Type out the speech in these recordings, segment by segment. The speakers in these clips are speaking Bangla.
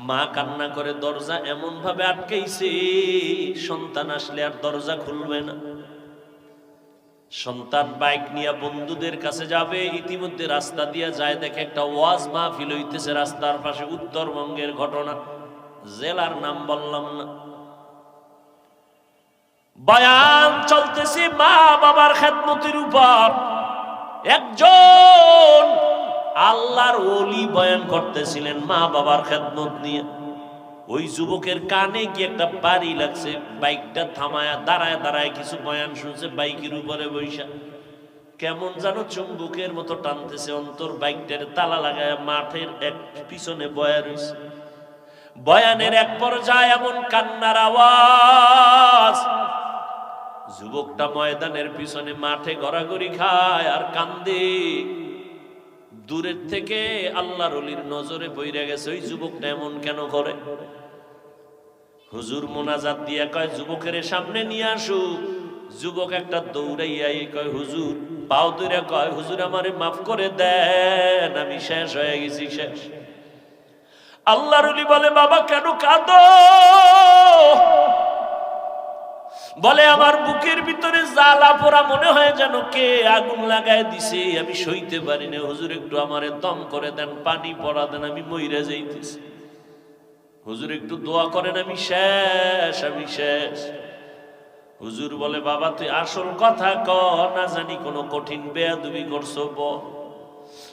মা কান্না করে দরজা এমন ভাবে আটকাইছে, সন্তান আসলে আর দরজা খুলবে না। সন্তান বাইক নিয়ে বন্ধুদের কাছে যাবে, ইতিমধ্যে রাস্তা দিয়ে যায়, দেখে একটা ওয়াজ মাহফিল হইতেছে রাস্তার পাশে। উত্তরবঙ্গের ঘটনা, জেলার নাম বললাম না। বয়ান চলতেছে মা বাবার খেদমতের উপর। একজন আল্লাহর ওলি বয়ান করতেছিলেন মা বাবার খেদমত নিয়ে। ওই যুবকের কানে কি একটা বাড়ি লাগছে, বাইকটা থামায়া দাঁড়ায় দাঁড়ায় কিছু বয়ান শুনছে। বাইকের উপরে বৈশা কেমন যেন চুম্বকের মতো টানতেছে অন্তর। বাইকটার তালা লাগায় মাঠের এক পিছনে বয়া রয়েছে। বয়ানের এক পর্যায়ে এমন কান্নার আওয়াজ, যুবকটা ময়দানের পিছনে মাঠে গড়াগড়ি খায় আর কান্দে। দূরের থেকে আল্লাহর ওলির নজরে পইরা গেছে, ওই যুবকটা এমন কেন করে? হুজুর মোনাজাত দিয়া কয় যুবকের সামনে নিয়ে আসো। যুবক একটা দৌড়াইয়া কয় হুজুর, পাও ধরে কয় হুজুর আমারে মাফ করে দেন, আমি শেষ হয়ে গেছি, শেষ। আল্লাহর ওলি বলে বাবা কেন কাঁদো? বলে আমার বুকের ভিতরে জ্বালা পোড়া মনে হয় যেন কে আগুন লাগায় দিছে, আমি সইতে পারি না। হুজুর একটু আমারে দম করে দেন, পানি পড়া দেন, আমি মইরা যাইতেছি। হুজুর একটু দোয়া করেন, আমি শেষ, আমি শেষ। হুজুর বলে বাবা তুই আসল কথা ক, না জানি কোনো কঠিন বেয়াদবি করছো বল।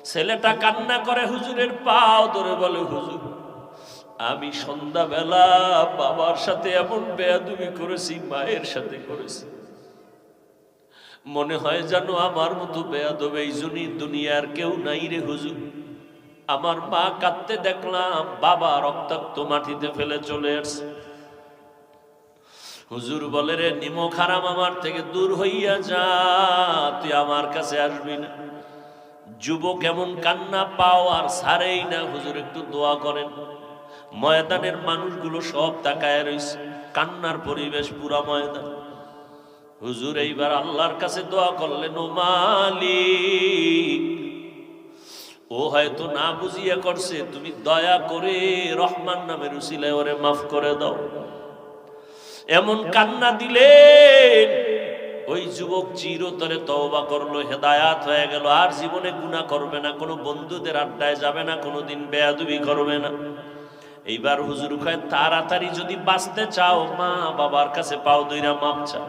ছেলেটা কান্না করে হুজুরের পাও ধরে বলে হুজুর আমি সন্ধ্যাবেলা বাবার সাথে এমন বেয়াদবি করেছি, মায়ের সাথে করেছি, মনে হয় যেন আমার মতো বেয়াদব এই দুনিয়ার কেউ নাই রে হুজুর। আমার মা কাঁদতে দেখলাম, বাবা রক্তাক্ত মাটিতে ফেলে চলে আসছে। হুজুর বলে রে নিমক হারাম আমার থেকে দূর হইয়া যা, তুই আমার কাছে আসবি না। যুবক এমন কান্না পাও আর ছাড়েই না। হুজুর একটু দোয়া করেন। ময়দানের মানুষগুলো সব তাকায় রইছে, কান্নার পরিবেশ পুরা ময়দান। হুজুর এইবার আল্লাহর কাছে দোয়া করলেন, ও মালিক, ও হয়তো না বুঝিয়া করছে, তুমি দয়া করে রহমান নামের উসিলায় ওরে মাফ করে দাও। এমন কান্না দিলেন, ওই যুবক চিরতরে তওবা করলো, হেদায়াত হয়ে গেল। আর জীবনে গুনাহ করবে না, কোনো বন্ধুদের আড্ডায় যাবে না, কোনোদিন বেয়াদবি করবে না। এইবার হুজুর কয় তাড়াতাড়ি যদি বাঁচতে চাও মা বাবার কাছে পাও ধইরা মাপ চাও।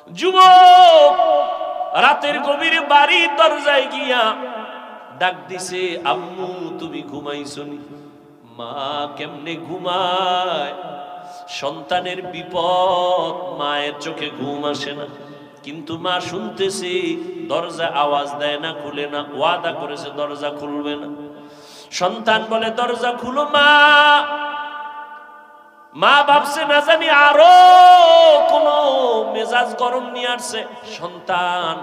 যুবক রাতের গভীরে বাড়ির দরজায় গিয়া ডাক দিছে, আম্মু তুমি ঘুমাইছো নি? মা কেমনে ঘুমায়? সন্তানের বিপদ, মায়ের চোখে ঘুম আসে না। কিন্তু মা শুনতেছে, দরজা আওয়াজ দেয় না, খুলে না। ওয়াদা করেছে দরজা খুলবে না। সন্তান বলে দরজা খুলো মা। মা ভাবছে না জানি আরো কোন মেজাজ গরম নিয়ে আসছে। সন্তান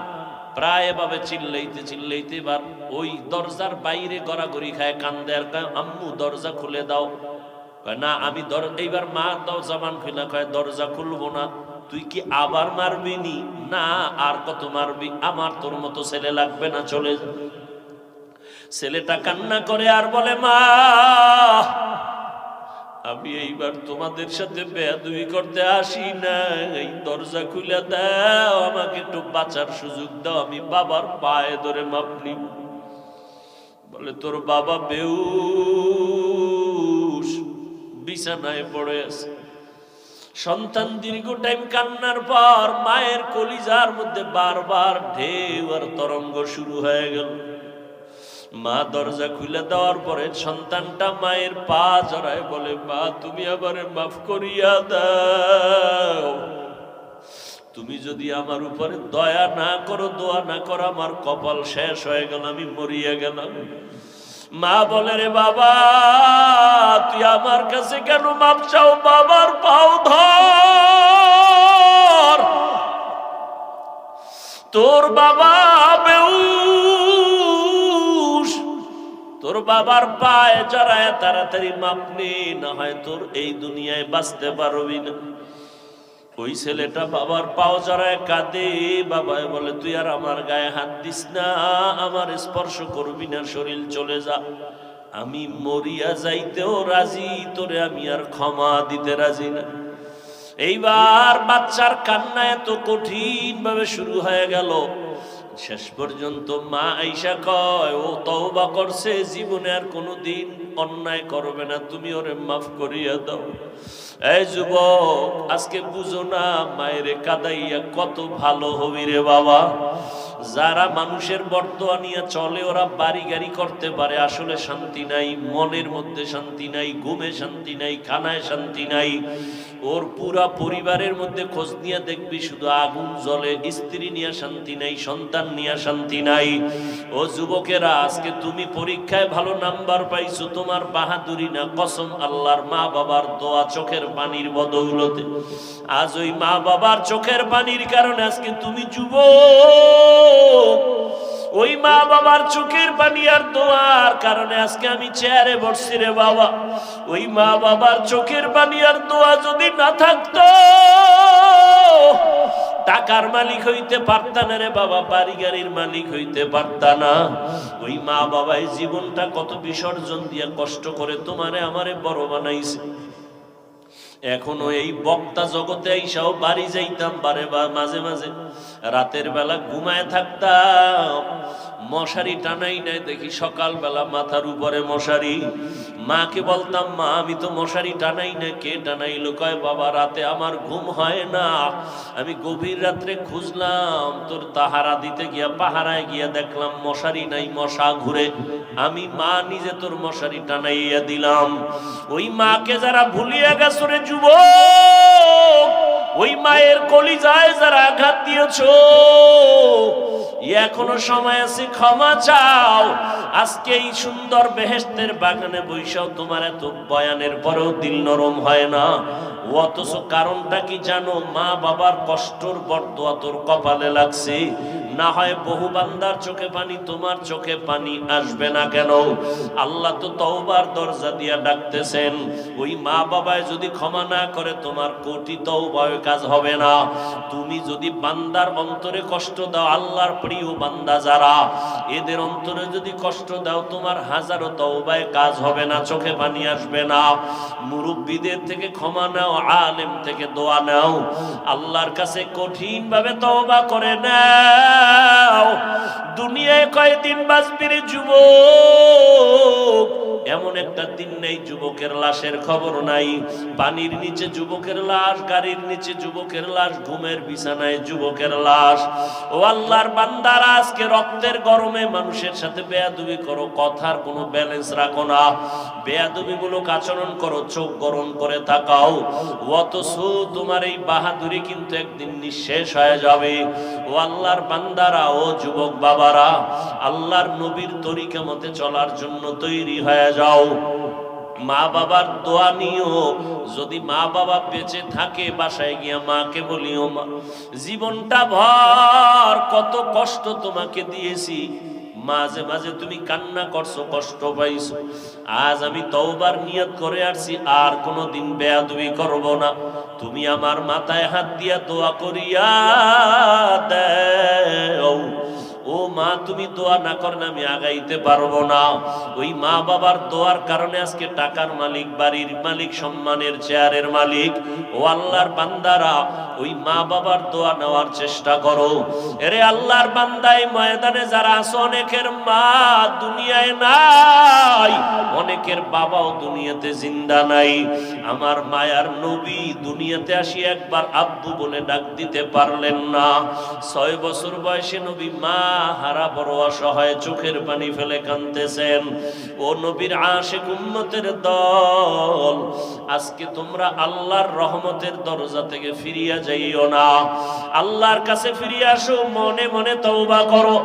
প্রায় এভাবে চিল্লাইতে চিল্লাইতে এবার ওই দরজার বাইরে গড়াগড়ি খায়, কান্দে আর কয় আম্মু দরজা খুলে দাও। না আমি এইবার মা দাও জামান খুলে কয় দরজা খুলবো না। তুই কি আবার মারবি নি? না আর কত মারবি, আমার তোর মতো ছেলে লাগবে না, চলে যা। ছেলেটা কান্না করে আর বলে মা আমি এইবার তোমাদের সাথে বেয়াদবি করতে আসি না, এই দরজা খুলে দাও, আমাকে একটু বাঁচার সুযোগ দাও, আমি বাবার পায়ে ধরে মাপ নিব। বলে তোর বাবা বেহুশ বিছানায় পড়ে আছে। সন্তান দীর্ঘ টাইম কান্নার পর মায়ের কলিজার মধ্যে বারবার ঢেউ আর তরঙ্গ শুরু হয়ে গেল। মা দরজা খুলে দেওয়ার পরে সন্তানটা মায়ের পা জড়ায় বলে মা তুমি আমারে মাফ করিয়া দাও, তুমি যদি আমার উপরে দয়া না করো, দোয়া না করো, আমার কপাল শেষ হয়ে গেল, আমি মরিয়া গেলাম। মা বলে রে বাবা তুই আমার কাছে কেন মাপ চাও? বাবার পাও ধর, তোর বাবা বেহুশ, তোর বাবার পায়ে জড়ায় তাড়াতাড়ি মাপ নে, না হয় তোর এই দুনিয়ায় বাঁচতে পারবি না। ওই ছেলেটা বাবার পাও জড়ায় কাঁদে। বাবা বলে তুই আর আমার গায়ে হাত দিস না, আমার স্পর্শ করবি না, শরীর চলে যা। আমি মরিয়া যাইতেও রাজি, তোরে আমি আর ক্ষমা দিতে রাজি না। এইবার বাচ্চার কান্না এত কঠিন ভাবে শুরু হয়ে গেল, শেষ পর্যন্ত মা আইসা কয় ও তওবা করছে, জীবনে আর কোনোদিন অন্যায় করবে না, তুমি ওরে মাফ করিয়া দাও। এই যুবক, আজকে বুঝো না মায়ের কাদাইয়া কত ভালো হবি রে বাবা। যারা মানুষের বর্তমান নিয়ে চলে ওরা বাড়ি গাড়ি করতে পারে, আসলে শান্তি নাই, মনের মধ্যে শান্তি নাই, ঘুমে শান্তি নাই, খানায় শান্তি নাই। ওর পুরা পরিবারের মধ্যে খোঁজ নিয়ে দেখবি শুধু আগুন জ্বলে, স্ত্রী নিয়ে শান্তি নাই, সন্তান নিয়ে শান্তি নাই। ও যুবকেরা, আজকে তুমি পরীক্ষায় ভালো নাম্বার পাইছো, তোমার বাহাদুরি না, কসম আল্লাহর, মা বাবার দোয়া, চোখের পানির বদৌলতে। আজ ওই মা বাবার চোখের পানির কারণে আজকে তুমি যুবক, ওই মা বাবার চোখের পানি আর দোয়ার কারণে আজকে আমি চেয়ারে বসছি রে বাবা। ওই মা বাবার চোখের পানি আর দোয়া যদি না থাকতো, টাকার মালিক হইতে পারতা না রে বাবা, বাড়ি গাড়ির মালিক হইতে পারতা না। ওই মা বাবাই জীবনটা কত বিসর্জন দিয়ে কষ্ট করে তোমারে আমারে বড় বানাইছে। এখনো এই বক্তা জগতে আইসাও বাড়ি যাইতাম বারে বা মাঝে মাঝে, রাতের বেলা ঘুমায় থাকতাম, মশারি টানাই নাই, দেখি সকালবেলা মাথার উপরে মশারি। মাকে বলতাম, মা আমি তো মশারি টানাই না, কে টানাইলো? কয় বাবা রাতে আমার ঘুম হয় না, আমি গভীর রাত্রে খুঁজলাম, তোর তাহারা দিতে গিয়া পাহারায় গিয়া দেখলাম মশারি নাই, মশা ঘুরে, আমি মা নিজে তোর মশারি টানাইয়া দিলাম। ওই মাকে যারা ভুলিয়া গেছো রে যুবক, ওই মায়ের কলিজায় যারা আঘাত দিয়েছো, এখনো সময় আছে, ক্ষমা চাও। আজকে এই সুন্দর বেহেশতের বাগানে বৈশাও তোমার এত বয়ানের পরেও দিল নরম হয় না। অথচ কারণটা কি জানো? মা বাবার কষ্টর বরদোয়া তোর কপালে লাগছে। না হয় বহু বান্দার চোখে পানি, তোমার চোখে পানি আসবে না কেন? আল্লাহ তো তওবার দরজা দিয়া ডাকতেছেন। ওই মা বাবায় যদি ক্ষমা না করে, তোমার কোটি তওবায় কাজ হবে না। তুমি যদি বান্দার অন্তরে কষ্ট দাও, আল্লাহর প্রিয় বান্দা যারা, এদের অন্তরে যদি কষ্ট দাও, তোমার হাজারো তওবায় কাজ হবে না, চোখে পানি আসবে না। মুরব্বীদের থেকে ক্ষমা নাও, আলেম থেকে দোয়া নাও, আল্লাহর কাছে কঠিন ভাবে তওবা করে নাও। দুনিয়ায় কয়দিন বাঁচবি রে যুবক? এমন একটা দিন নেই যুবকের লাশের খবর নাই। পানির নিচে যুবকের লাশ, গাড়ির নিচে যুবকের লাশ, ঘুমের বিছানায় যুবকের লাশ। ও আল্লাহর বান্দারা, আজকে রক্তের গরমে মানুষের সাথে বেয়াদবি করো, কথার কোনো ব্যালেন্স রাখো না, বেয়াদবিমূলক আচরণ করো, চোখ গরম করে তাকাও। অথচ তোমার এই বাহাদুরি কিন্তু একদিন নিঃশেষ হয়ে যাবে। ও আল্লাহর বান্দারা, ও যুবক বাবারা, আল্লাহর নবীর তরিকা মতে চলার জন্য তৈরি হয়ে যাও। মা বাবার দোয়া নিও। যদি মা বাবা বেঁচে থাকে, বাসায় গিয়া মাকে বলিও, মা জীবনটা ভর কত কষ্ট তোমাকে দিয়েছি, মাঝে মাঝে তুমি কান্না করছো, কষ্ট পাইছো, আজ আমি তওবার নিয়ত করে আসছি, আর কোনোদিন বেয়াদবি করব না। তুমি আমার মাথায় হাত দিয়া দোয়া করিয়া দাও। ও মা, তুমি দোয়া না করলে আমি আগাইতে পারবো না। ওই মা বাবার দোয়ার কারণে আজকে টাকার মালিক, বাড়ির মালিক, সম্মানের চেয়ারের মালিক। ও আল্লাহর বান্দারা, ওই মা বাবার দোয়া নেওয়ার চেষ্টা করো। এরে আল্লাহর বান্দায় ময়দানে যারা আছো, অনেকের মা দুনিয়ায় নাই, অনেকের বাবাও দুনিয়াতে জিন্দা নাই। আমার মায়ার নবী দুনিয়াতে আসি একবার আব্বু বলে ডাক দিতে পারলেন না। 6 বছর বয়সে নবী মা হারা বড় অসহায়, চোখের পানি ফেলে কাঁদতেছেন। ও নবীর আশিক উম্মতের দল, আজকে তোমরা আল্লাহর রহমতের দরজা থেকে ফিরিয়া যাইও না, আল্লাহর কাছে ফিরিয়ে আসো, মনে মনে তওবা করো।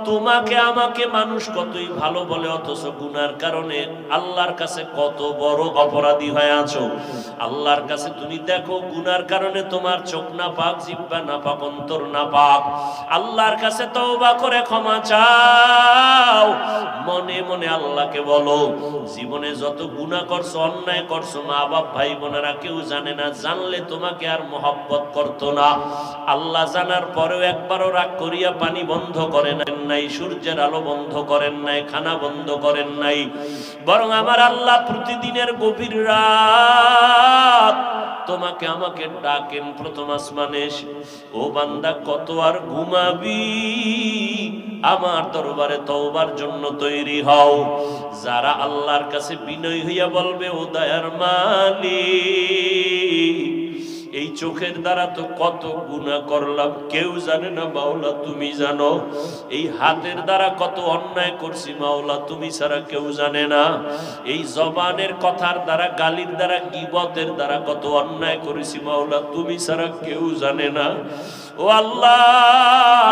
তোমাকে আমাকে মানুষ কতই ভালো বলে, অথচ গুনার কারণে আল্লাহর কাছে কত বড় অপরাধী হয়ে আছো। আল্লাহর কাছে তুমি দেখো, গুনার কারণে তোমার চোখ না পাক, জিহ্বা না পাক, অন্তর না পাক। আল্লাহর কাছে তওবা করে ক্ষমা চাও, মনে মনে আল্লাহকে বলো জীবনে যত গুনাহ করছো, অন্যায় করছো, মা বাপ ভাই বোনেরা কেউ জানে না, জানলে তোমাকে আর মহব্বত করতো না। আল্লাহ জানার পরেও একবারও রাগ করিয়া পানি বন্ধ করেন নাই, সূর্যের আলো বন্ধ করেন নাই, খানা বন্ধ করেন নাই, বরং আমার আল্লাহ প্রতিদিনের গভীর রাত তোমাকে আমাকে ডাকেন প্রথম আসমানে এসে, ও বান্দা কত আর ঘুমাবি, আমার দরবারে তওবার জন্য তৈরি হও। যারা আল্লাহর কাছে বিনয়ী হইয়া বলবে, ও দয়ার মালিক, এই চোখের দ্বারা তো কত গুনাহ করলাম, কেউ জানে না মাওলা, তুমি জানো। এই হাতের দ্বারা কত অন্যায় করছি মাওলা, তুমি ছাড়া কেউ জানে না। এই জবানের কথার দ্বারা, গালির দ্বারা, গীবতের দ্বারা কত অন্যায় করেছি মাওলা, তুমি ছাড়া কেউ জানে না। ও আল্লাহ,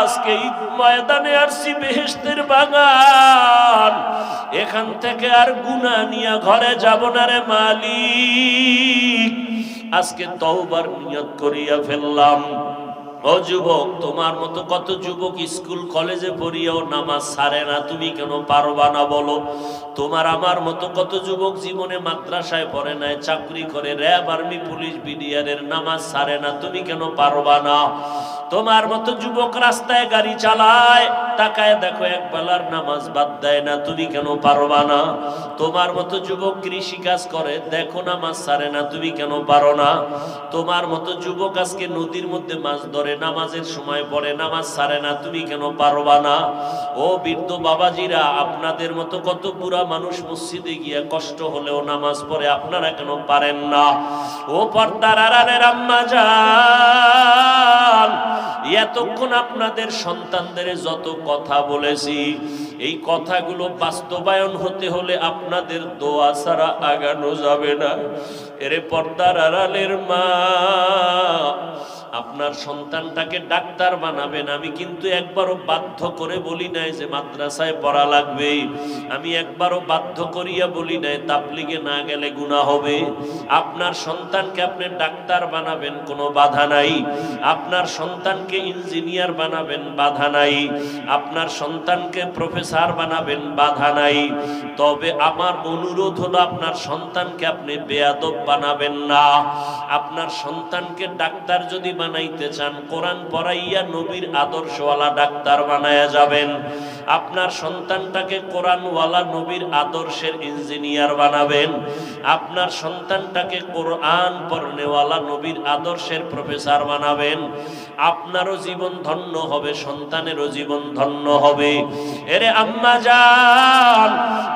আজকে এই ময়দানে আসছি বেহেশতের বাগান, এখান থেকে আর গুনাহ নিয়ে ঘরে যাব না রে মালিক। আজকে তওবার নিয়ত করিয়া ফেললাম। ও যুবক, তোমার মতো কত যুবক স্কুল কলেজে পড়িয়াও নামাজ ছাড়ে না, তুমি কেন পারবা না বলো? তোমার আমার মতো কত যুবক জীবনে মাদ্রাসায় পড়ে নাই, চাকরি করে, র্যাব, আর্মি, পুলিশ, বিডিআরের, নামাজ ছাড়ে না, তুমি কেন পারবা না? তোমার মতো যুবক রাস্তায় গাড়ি চালায়, তাকায় দেখো এক বেলার নামাজ বাদ দেয় না, তুমি কেন পারবা না? তোমার মতো যুবক কৃষি কাজ করে, দেখো নামাজ ছাড়ে না, তুমি কেন পারো না? তোমার মতো যুবক আজকে নদীর মধ্যে মাছ ধরে, নামাজের সময় পড়ে, নামাজ ছাড়ে না, তুমি কেন পারবা না? ও বৃদ্ধ বাবাজিরা, আপনাদের মতো কত বুড়া মানুষ মসজিদে গিয়ে কষ্ট হলেও নামাজ পড়ে, আপনারা কেন পারেন না? ও পর্দার আড়ালের আম্মা জান, এতক্ষণ আপনাদের সন্তানদের যত কথা বলেছি, এই কথাগুলো বাস্তবায়ন হতে হলে আপনাদের দোয়া ছাড়া আগানো যাবে না। এরে পর্দার আড়ালের মা, আপনার সন্তানটাকে ডাক্তার বানাবেন, আমি কিন্তু একবারও বাধ্য করে বলি নাই যে মাদ্রাসায় পড়া লাগবে, আমি একবারও বাধ্য করিয়া বলি নাই তাবলিগে না গেলে গুনাহ হবে। আপনার সন্তানকে আপনি ডাক্তার বানাবেন, কোনো বাধা নাই। আপনার সন্তানকে ইঞ্জিনিয়ার বানাবেন, বাধা নাই। আপনার সন্তানকে প্রফেসর বানাবেন, বাধা নাই। তবে আমার অনুরোধ হলো, আপনার সন্তানকে আপনি বেয়াদব বানাবেন না। আপনার সন্তানকে ডাক্তার যদি বানাইতে চান, কোরআন পড়াইয়া নবীর আদর্শওয়ালা ডাক্তার বানায়া যাবেন। আপনার সন্তানটাকে কোরআনওয়ালা নবীর আদর্শের ইঞ্জিনিয়ার বানাবেন। আপনার সন্তানটাকে কোরআন পড়নেওয়ালা নবীর আদর্শের প্রফেসর বানাবেন। আপনারও জীবন ধন্য হবে, সন্তানেরও জীবন ধন্য হবে। এরে আম্মা জান,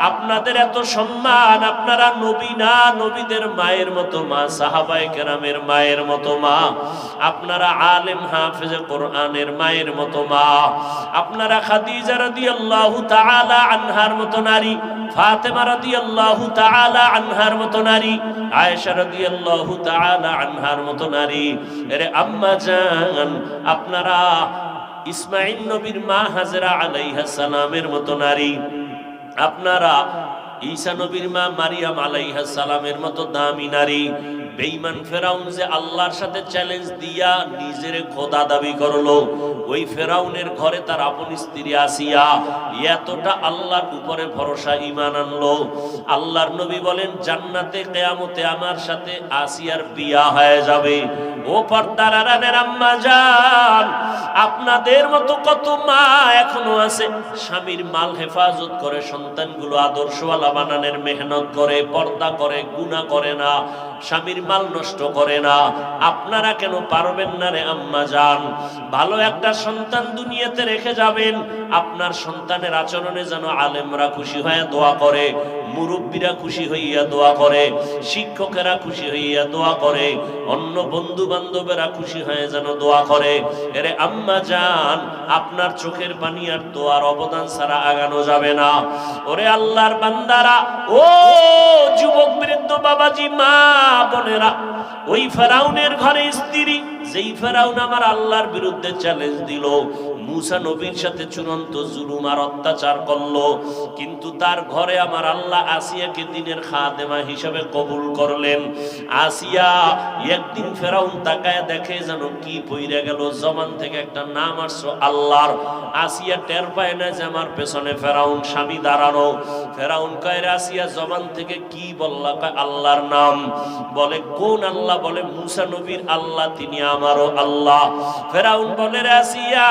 আপনাদের এত সম্মান, আপনারা নবী না, নবীদের মায়ের মতো মা, সাহাবায়ে কেরামের মায়ের মতো মা। আপনারা আলেম হাফেজে কোরআনের মায়ের মতো মা। আপনারা খাদিজা রাদিয়াল্লাহু তাআলা আনহার মতো নারী, ফাতেমা রাদিয়াল্লাহু তাআলা আনহার মতো নারী, আয়েশা রাদিয়াল্লাহু তাআলা আনহার মতো নারী। এরে আম্মা জান, আপনারা ইসমাঈল নবীর মা হাজরা আলাইহিস সালামের মতো নারী। আপনারা ঈসা নবীর মা মারিয়াম আলাইহিস সালামের মতো দামি নারী। বেঈমান ফেরাউন যে আল্লাহর সাথে চ্যালেঞ্জ দিয়া নিজের খোদা দাবি করলো, ওই ফেরাউনের ঘরে তার আপন স্ত্রী আসিয়া এতটা আল্লাহর উপরে ভরসা ঈমান আনলো। আল্লাহর নবী বলেন, জান্নাতে কিয়ামতে আমার সাথে আসিয়ার বিয়া হয়ে যাবে। ও পর্দার আড়ালের আম্মা জান, আপনাদের মতো কত মা এখনো আছে, স্বামীর মাল হেফাজত করে, সন্তানগুলো আদর্শওয়ালা বানানোর মেহনত করে, পর্দা করে, গুনাহ করে না, স্বামীর মাল নষ্ট করে না। আপনারা কেন পারবেন না রে আম্মা জান? ভালো একটা সন্তান দুনিয়াতে রেখে যাবেন, আপনার সন্তানের আচরণে যেন আলেমরা খুশি হয়ে দোয়া করে, মুরব্বীরা খুশি হইয়া দোয়া করে, শিক্ষকেরা খুশি হইয়া দোয়া করে, অন্য বন্ধু বান্ধবেরা খুশি হয়ে যেন দোয়া করে। এরে আম্মা জান, আপনার চোখের পানি আর দোয়ার অবদান ছাড়া আগানো যাবে না। ওরে আল্লাহর বান্দারা, ও যুবক বৃদ্ধ বাবাজি, মা বোনেরা, ওই ফেরাউনের ঘরে স্ত্রী যেই ফেরাউন আমার আল্লাহর বিরুদ্ধে চ্যালেঞ্জ দিল, মুসা নবীর সাথে চূড়ান্ত জুলুম আর অত্যাচার করলো, কিন্তু তার ঘরে আমার আল্লাহ আসিয়াকে দিনের খাদেমা হিসেবে কবুল করলেন। আসিয়া একদিন ফেরাউন তাকায় দেখে যেন কি পইরা গেল, জবান থেকে একটা নাম আসছে আল্লাহর। আসিয়া টের পায় না যে আমার পেছনে ফেরাউন স্বামী দাঁড়ানো। ফেরাউন কয়, আসিয়া জবান থেকে কি বললা? কয় আল্লাহর নাম। বলে কোন আল্লাহ? বলে মুসা নবীর আল্লাহ, তিনি আমারও আল্লাহ। ফেরাউন বলে, আসিয়া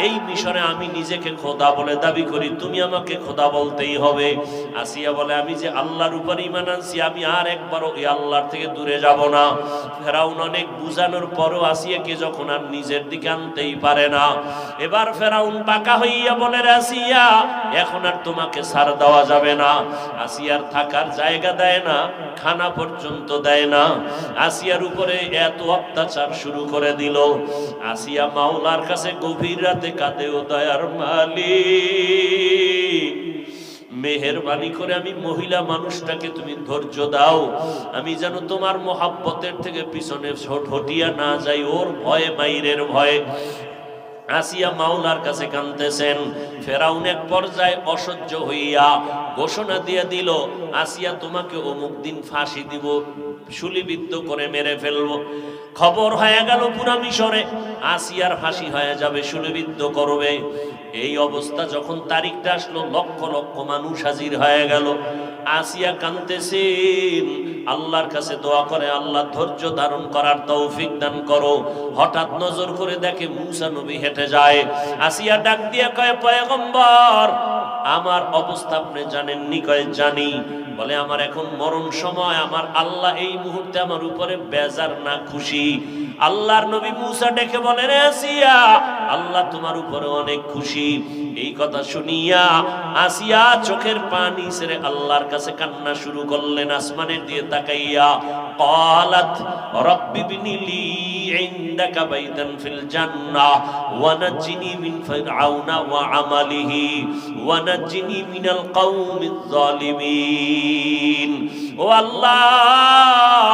এই মিশরে আমি নিজেকে খোদা বলে দাবি করি, তুমি আমাকে খোদা বলতেই হবে। আসিয়া বলে, আমি যে আল্লাহর উপর ঈমান আনছি, আমি আর একবারও এই আল্লাহর থেকে দূরে যাব না। ফেরাউন অনেক বুঝানোর পরও আসিয়াকে যখন আর নিজের দিকে আনতেই পারে না, এবার ফেরাউন বাঁকা হইয়া বলে, আসিয়া এখন আর তোমাকে ছাড় দেওয়া যাবে না। আসিয়ার থাকার জায়গা দেয় না, খানা পর্যন্ত দেয় না। আসিয়ার উপরে এত অত্যাচার শুরু করে দিল। আসিয়া মাওলার কাছে গভীর রাতে কাঁদে, ও দয়ার মালিক, মেহেরবানি করে আমি মহিলা মানুষটাকে তুমি ধৈর্য দাও, আমি যেন তোমার মোহাব্বতের থেকে পিছনে হটিয়া না যাই, ওর ভয়ে, মাইরের ভয়ে। আসিয়া মাওলার কাছে কাঁদতেছেন। ফেরাউন এক পর্যায়ে অসহ্য হইয়া ঘোষণা দিয়ে দিল, আসিয়া তোমাকে অমুক দিন ফাঁসি দিব, শুলিবিদ্ধ করে মেরে ফেলবো। খবর হয়ে গেল পুরা মিশরে আসিয়ার ফাঁসি হয়ে যাবে, শুলিবিদ্ধ করবে। এই অবস্থা যখন তারিখটা আসলো, লক্ষ লক্ষ মানুষ হাজির হয়ে গেল। আসিয়া কাঁদতেছেন, আল্লাহর কাছে দোয়া করে, আল্লাহ ধৈর্য ধারণ করার তৌফিক দান করো। হঠাৎ নজর করে দেখে মুসা নবী হেঁটে যায়। আসিয়া ডাক দিয়ে কয়, পয়গম্বর আমার অবস্থা আপনি জানেননি? কয় জানি। বলে আমার এখন মরণ সময়, আমার আল্লাহ এই মুহূর্তে আমার উপরে বেজার না খুশি? আল্লাহর নবী মুসা ডেকে বলেন, আসিয়া আল্লাহ তোমার উপরে অনেক খুশি। এই কথা শুনিয়া আসিয়া চোখের পানি ছেড়ে আল্লাহর কাছে কান্না শুরু করলেন, আসমানের দিকে তাকাইয়া। ক্বালাত রব্বি বিনিলি ইনদাকা বাইতান ফিল জান্নাহ ওয়া নাজ্জিনি মিন ফিরআউনা ওয়া আমালিহি ওয়া নাজ্জিনি মিনাল কওমিজ জালিমিন। ও আল্লাহ,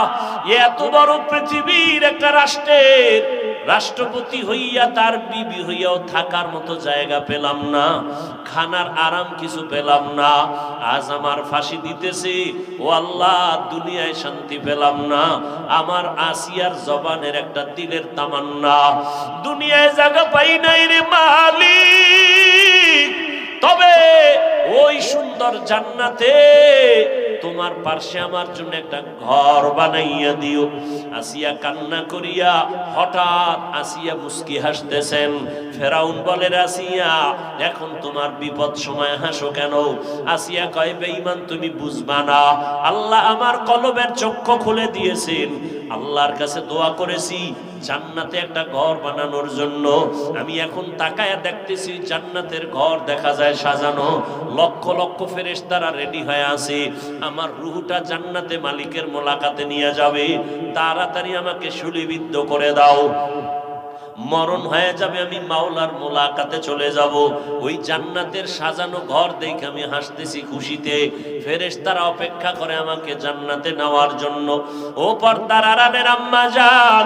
এত বড় পৃথিবীর একটা রাষ্ট্রের রাষ্ট্রপতি হইয়া তার বিবি হইয়াও থাকার মতো জায়গা পেলাম না, খানার আরাম কিছু পেলাম না, আজ আমার ফাঁসি দিতেছে। ও আল্লাহ, দুনিয়ায় শান্তি পেলাম না। আমার আসিয়ার জবানের একটা দিলের তামান্না, দুনিয়ায় জায়গা পাই নাই রে মালিক, তবে ওই সুন্দর জান্নাতে তোমার পার্শ্বে আমার জন্য একটা ঘর বানাইয়া দিও। আসিয়া কান্না করিয়া হঠাৎ আসিয়া মুস্কি হাসতেছেন। ফেরাউন বলে, আসিয়া এখন তোমার বিপদ সময় হাসো কেন? আসিয়া কয়, বেঈমান তুমি বুঝবা না, আল্লাহ আমার কলবের চক্ষু খুলে দিয়েছেন। আল্লাহর কাছে দোয়া করেছি জান্নাতে একটা ঘর বানানোর জন্য। আমি এখন তাকায়া দেখতেছি জান্নাতের ঘর দেখা যায় সাজানো, লক্ষ লক্ষ ফেরেশতারা রেডি হয়ে আছে। আমার রূহটা জান্নাতে মালিকের মোলাকাতে নিয়ে যাবে, তাড়াতাড়ি আমাকে শুলিবিদ্ধ করে দাও। মরণ হয়ে যাবে, আমি মাওলার মোলাকাতে চলে যাব। ওই জান্নাতের সাজানো ঘর দেখে আমি হাসতেছি খুশিতে। ফেরেশতারা অপেক্ষা করে আমাকে জান্নাতে নেওয়ার জন্য। ও পর্দার আড়ালের আম্মা জান,